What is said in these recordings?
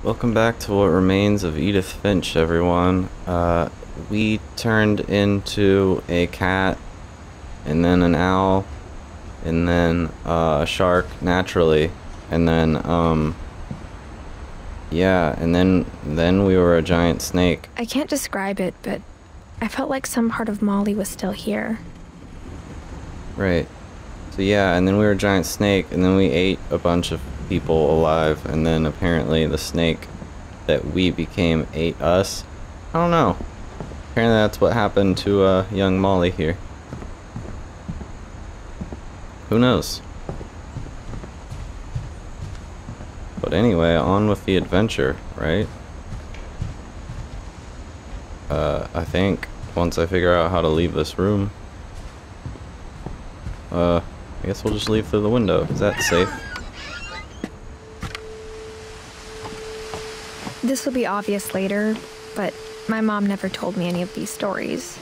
Welcome back to What Remains of Edith Finch, everyone. We turned into a cat, and then an owl, and then a shark, naturally, and then, yeah, and then we were a giant snake. I can't describe it, but I felt like some part of Molly was still here. Right. So yeah, and then we were a giant snake, and then we ate a bunch of people alive, and then apparently the snake that we became ate us. I don't know. Apparently that's what happened to young Molly here. Who knows? But anyway, on with the adventure, right? I think once I figure out how to leave this room, I guess we'll just leave through the window. Is that safe? This will be obvious later, but my mom never told me any of these stories.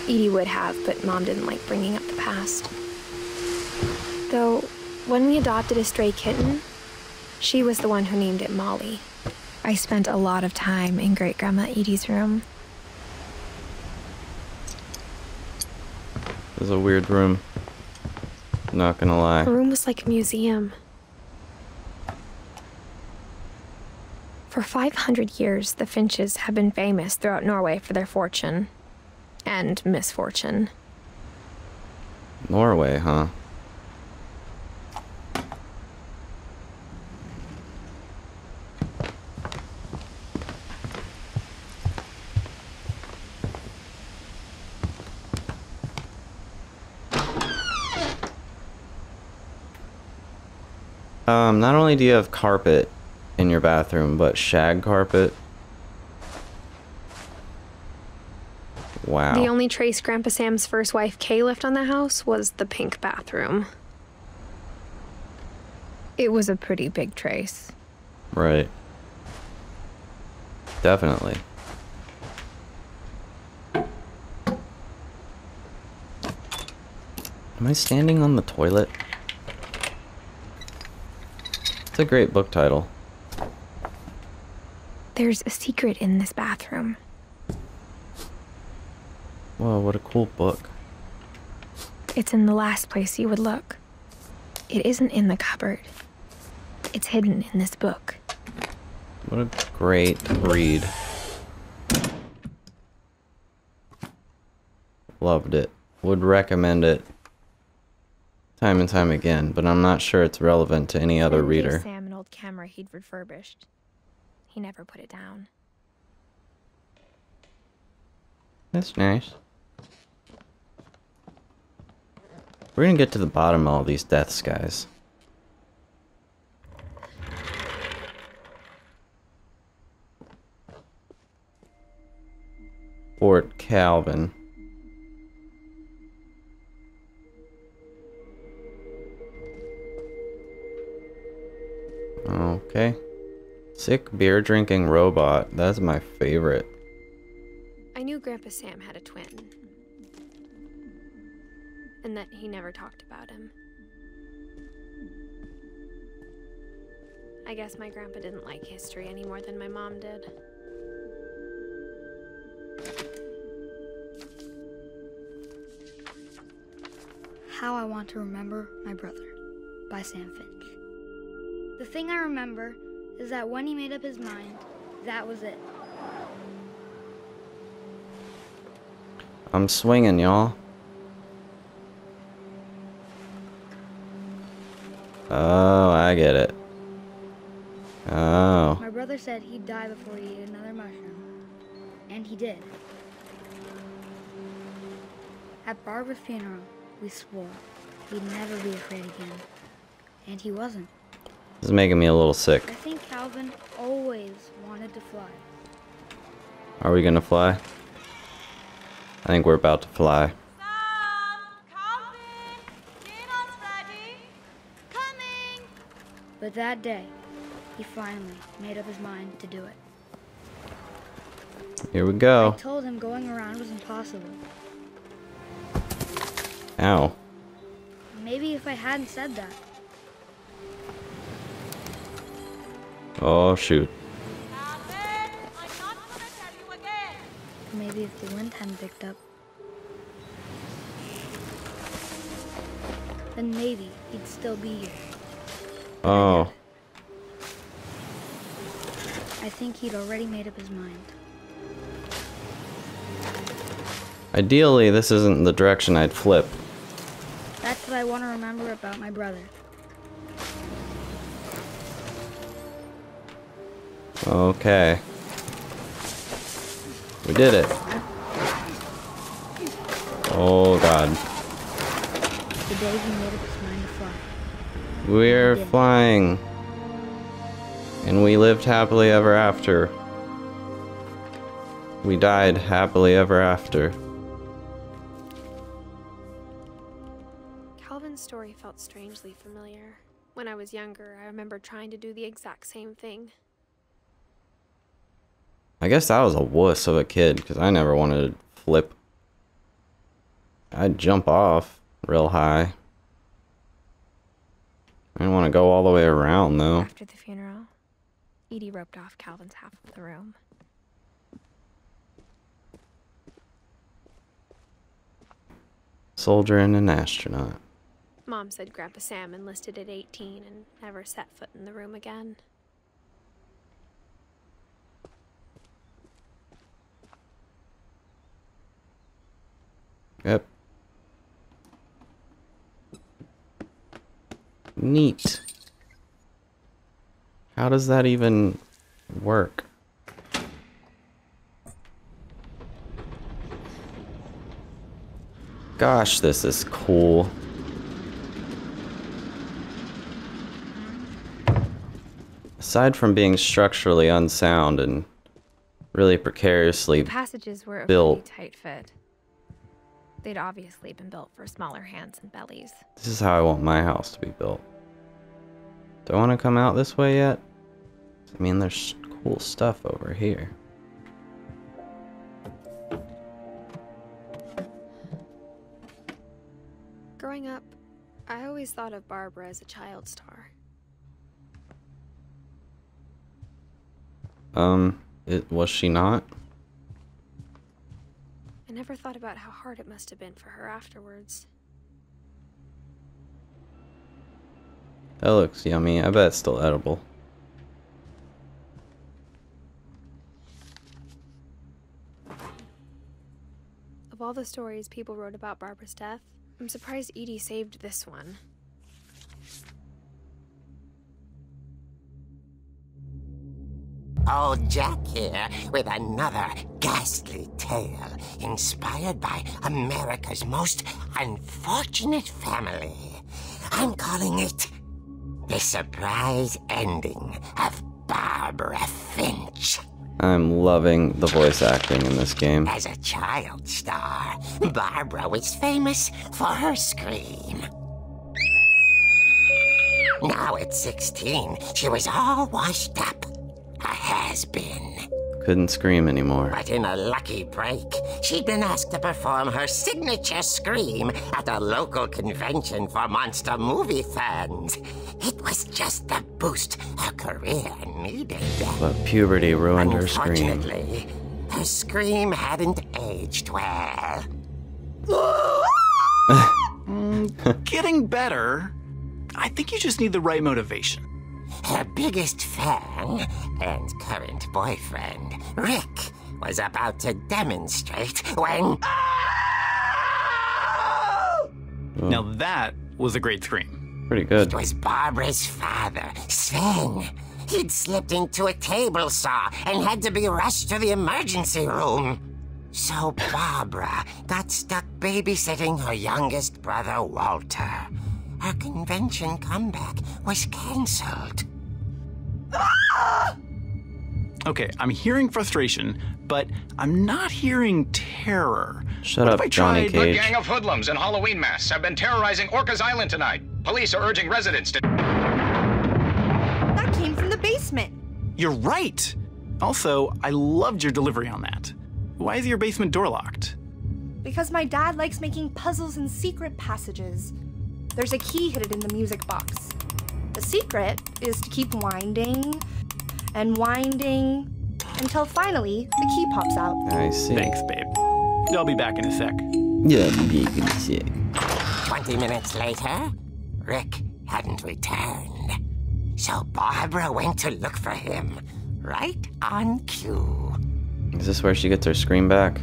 Edie would have, but Mom didn't like bringing up the past. Though, when we adopted a stray kitten, she was the one who named it Molly. I spent a lot of time in Great-Grandma Edie's room. It was a weird room. Not gonna lie. The room was like a museum. For 500 years, the Finches have been famous throughout Norway for their fortune. And misfortune. Norway, huh? Not only do you have carpet in your bathroom, but shag carpet. Wow. The only trace Grandpa Sam's first wife, Kay, left on the house was the pink bathroom. It was a pretty big trace. Right. Definitely. Am I standing on the toilet? It's a great book title. There's a secret in this bathroom. Whoa, what a cool book. It's in the last place you would look. It isn't in the cupboard. It's hidden in this book. What a great read. Loved it. Would recommend it time and time again, but I'm not sure it's relevant to any other reader. Gave Sam an old camera he'd refurbished. He never put it down. That's nice. We're gonna get to the bottom of all these deaths, guys. Fort Calvin. Okay. Sick beer drinking robot. That's my favorite. I knew Grandpa Sam had a twin. And that he never talked about him. I guess my grandpa didn't like history any more than my mom did. How I Want to Remember My Brother by Sam Finch. The thing I remember is that when he made up his mind, that was it. I'm swinging, y'all. Oh, I get it. Oh. My brother said he'd die before he ate another mushroom. And he did. At Barbara's funeral, we swore we'd never be afraid again. And he wasn't. This is making me a little I sick. think Calvin always wanted to fly. Are we gonna fly? I think we're about to fly. But that day, he finally made up his mind to do it. Here we go. I told him going around was impossible. Ow. Maybe if I hadn't said that. Oh, shoot. Maybe if the wind hadn't picked up, then maybe he'd still be here. Oh. I think he'd already made up his mind. Ideally, this isn't the direction I'd flip. That's what I want to remember about my brother. Okay. We did it. Oh, God. The day he made up his mind to fly. We're flying. And we lived happily ever after. We died happily ever after. Calvin's story felt strangely familiar. When I was younger, I remember trying to do the exact same thing. I guess I was a wuss of a kid, because I never wanted to flip. I'd jump off real high. I didn't want to go all the way around, though. After the funeral, Edie roped off Calvin's half of the room. Soldier and an astronaut. Mom said Grandpa Sam enlisted at 18 and never set foot in the room again. Yep. Neat. How does that even work? Gosh, this is cool. Aside from being structurally unsound and really precariously The passages were a built. pretty tight fit. They'd obviously been built for smaller hands and bellies. This is how I want my house to be built. Do I want to come out this way yet? I mean, there's cool stuff over here. Growing up, I always thought of Barbara as a child star. Was she not? I never thought about how hard it must have been for her afterwards. That looks yummy. I bet it's still edible. Of all the stories people wrote about Barbara's death, I'm surprised Edie saved this one. Old Jack here with another ghastly tale inspired by America's most unfortunate family. I'm calling it The Surprise Ending of Barbara Finch. I'm loving the voice acting in this game. As a child star, Barbara was famous for her scream. Now at 16, she was all washed up. A has-been. Couldn't scream anymore. But in a lucky break, she'd been asked to perform her signature scream at a local convention for monster movie fans. It was just the boost her career needed. But puberty ruined her scream. Unfortunately, her scream hadn't aged well. Getting better. I think you just need the right motivation. Her biggest fan and current boyfriend, Rick, was about to demonstrate when... Now that was a great scream. Pretty good. It was Barbara's father, Sven. He'd slipped into a table saw and had to be rushed to the emergency room. So Barbara got stuck babysitting her youngest brother, Walter. Her convention comeback was cancelled. Okay, I'm hearing frustration, but I'm not hearing terror. Shut What up, if I Johnny tried- Cage. A gang of hoodlums in Halloween masks have been terrorizing Orcas Island tonight. Police are urging residents to... That came from the basement. You're right. Also, I loved your delivery on that. Why is your basement door locked? Because my dad likes making puzzles and secret passages. There's a key hidden in the music box. The secret is to keep winding and winding until finally the key pops out. I see. Thanks, babe. I'll be back in a sec. Yeah, you can see. 20 minutes later, Rick hadn't returned. So Barbara went to look for him, right on cue. Is this where she gets her scream back?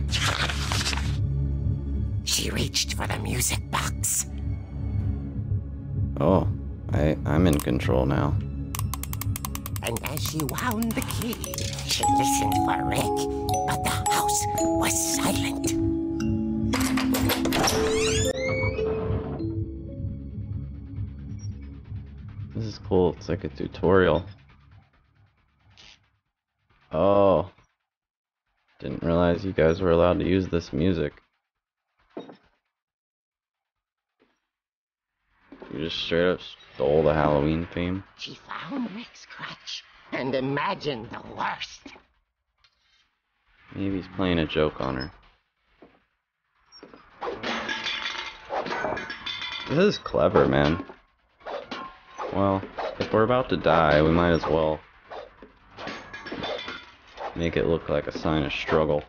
She reached for the music box. Oh, I'm in control now. And as she wound the key, she listened for Rick, but the house was silent. This is cool. It's like a tutorial. Oh. Didn't realize you guys were allowed to use this music. You just straight up stole the Halloween theme. She found Rick's crutch and imagined the worst. Maybe he's playing a joke on her. This is clever, man. Well, if we're about to die, we might as well make it look like a sign of struggle.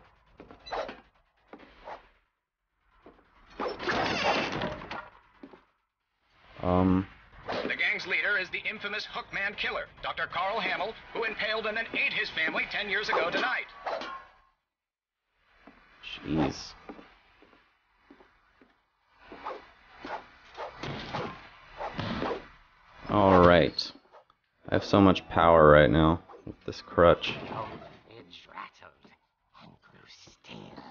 The gang's leader is the infamous Hookman killer, Dr. Carl Hamill, who impaled and then ate his family 10 years ago tonight. Jeez. Alright. I have so much power right now with this crutch. It rattled and grew still.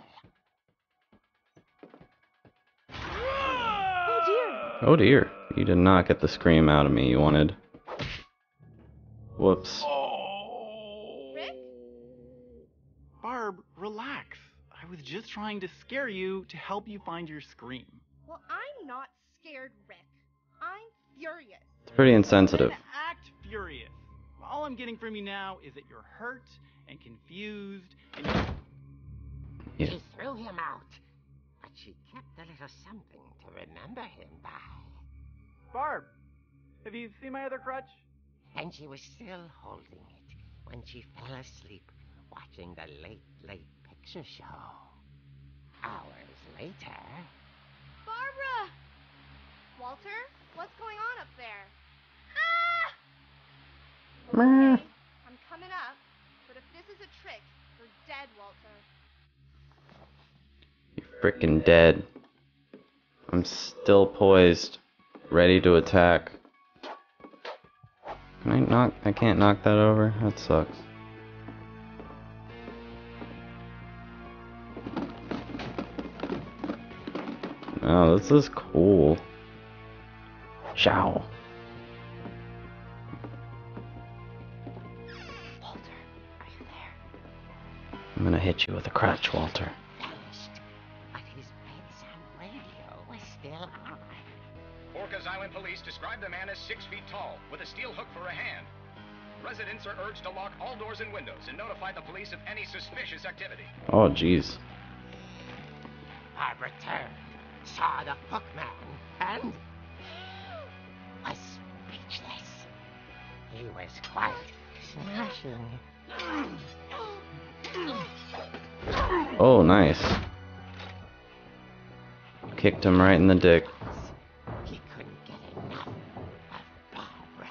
Oh dear. Oh dear. You did not get the scream out of me you wanted. Whoops. Rick? Barb, relax. I was just trying to scare you to help you find your scream. Well, I'm not scared, Rick. I'm furious. It's pretty insensitive. Then act furious. All I'm getting from you now is that you're hurt and confused and Yeah. She threw him out, but she kept a little something to remember him by. Barb, have you seen my other crutch? And she was still holding it when she fell asleep watching the late picture show. Hours later... Barbara! Walter, what's going on up there? Ah! Okay, I'm coming up, but if this is a trick, you're dead, Walter. You're freaking dead. I'm still poised, ready to attack. Can I knock? I can't knock that over? That sucks. Oh, this is cool. Ciao. Walter, are you there? I'm gonna hit you with a crutch, Walter. Vanished, but his bedside radio was still on. Orcas Island police describe the man as 6 feet tall, with a steel hook for a hand. Residents are urged to lock all doors and windows and notify the police of any suspicious activity. Oh, jeez. Barbara turned, saw the hookman, and was speechless. He was quite smashing. Oh, nice. Kicked him right in the dick. He couldn't get enough of Barbara.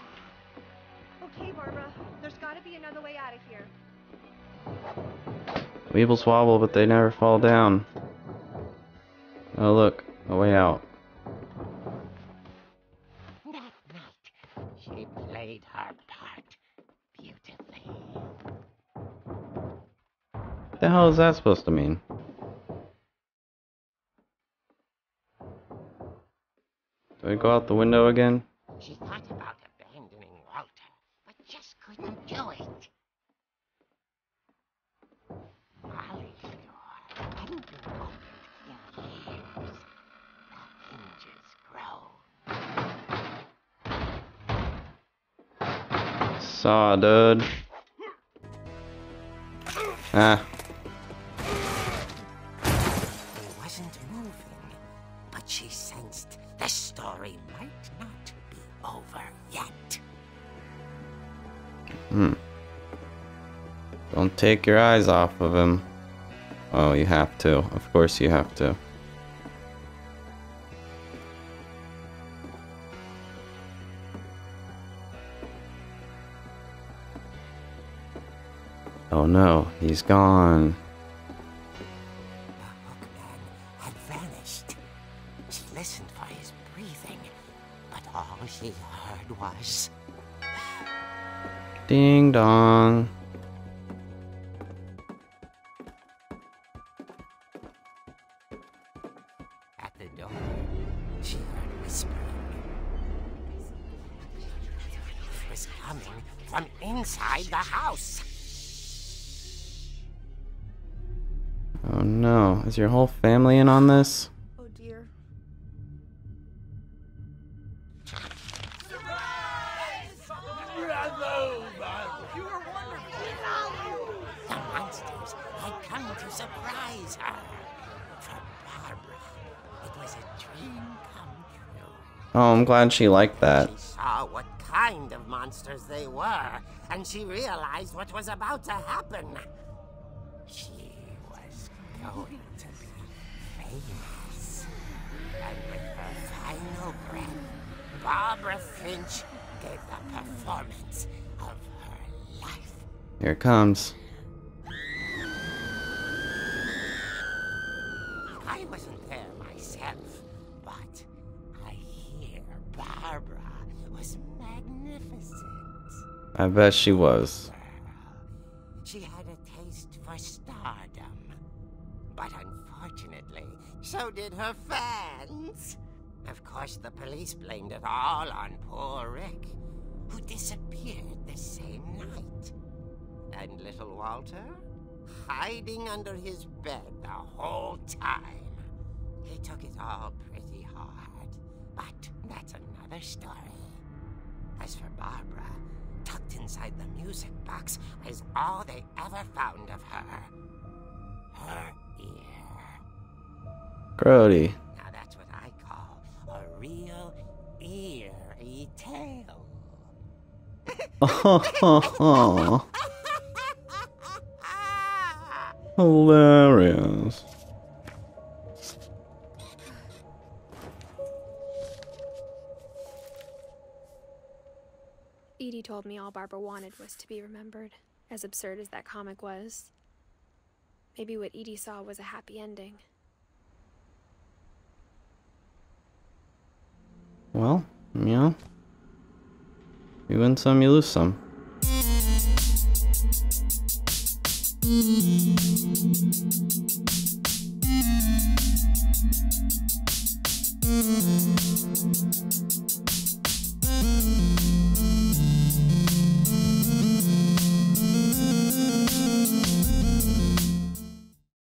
Okay, Barbara, there's gotta be another way out of here. Weebles wobble, but they never fall down. Oh, look. A way out. That night, she played her part beautifully. What the hell is that supposed to mean? Do I go out the window again? She thought about abandoning Walter, but just couldn't do it. Molly's door hadn't been opened in years. The hinges grown. Saw, dude. Ah. He wasn't moving, but she sensed the story might not be over yet. Don't take your eyes off of him. Oh, you have to. Of course you have to. Oh no, he's gone. The hookman had vanished. She listened for his breathing, but all she heard was... Ding dong. At the door, she heard whispering. It was coming from inside the house. Oh no, is your whole family in on this? Oh dear. The monsters had come to surprise her. For Barbara, it was a dream come true. Oh, I'm glad she liked that. She saw what kind of monsters they were, and she realized what was about to happen. She was going to be famous. And with her final breath, Barbara Finch gave the performance of her life. Here it comes. I wasn't there myself, but I hear Barbara was magnificent. I bet she was. She had a taste for stardom. But unfortunately, so did her fans. Of course, the police blamed it all on poor Rick, who disappeared the same night. And little Walter, hiding under his bed the whole time. He took it all pretty hard, but that's another story. As for Barbara, tucked inside the music box was all they ever found of her. Her ear. Grody. Now that's what I call a real eerie tale. Oh, hilarious. Edie told me all Barbara wanted was to be remembered, as absurd as that comic was. Maybe what Edie saw was a happy ending. Well, you know, you win some, you lose some.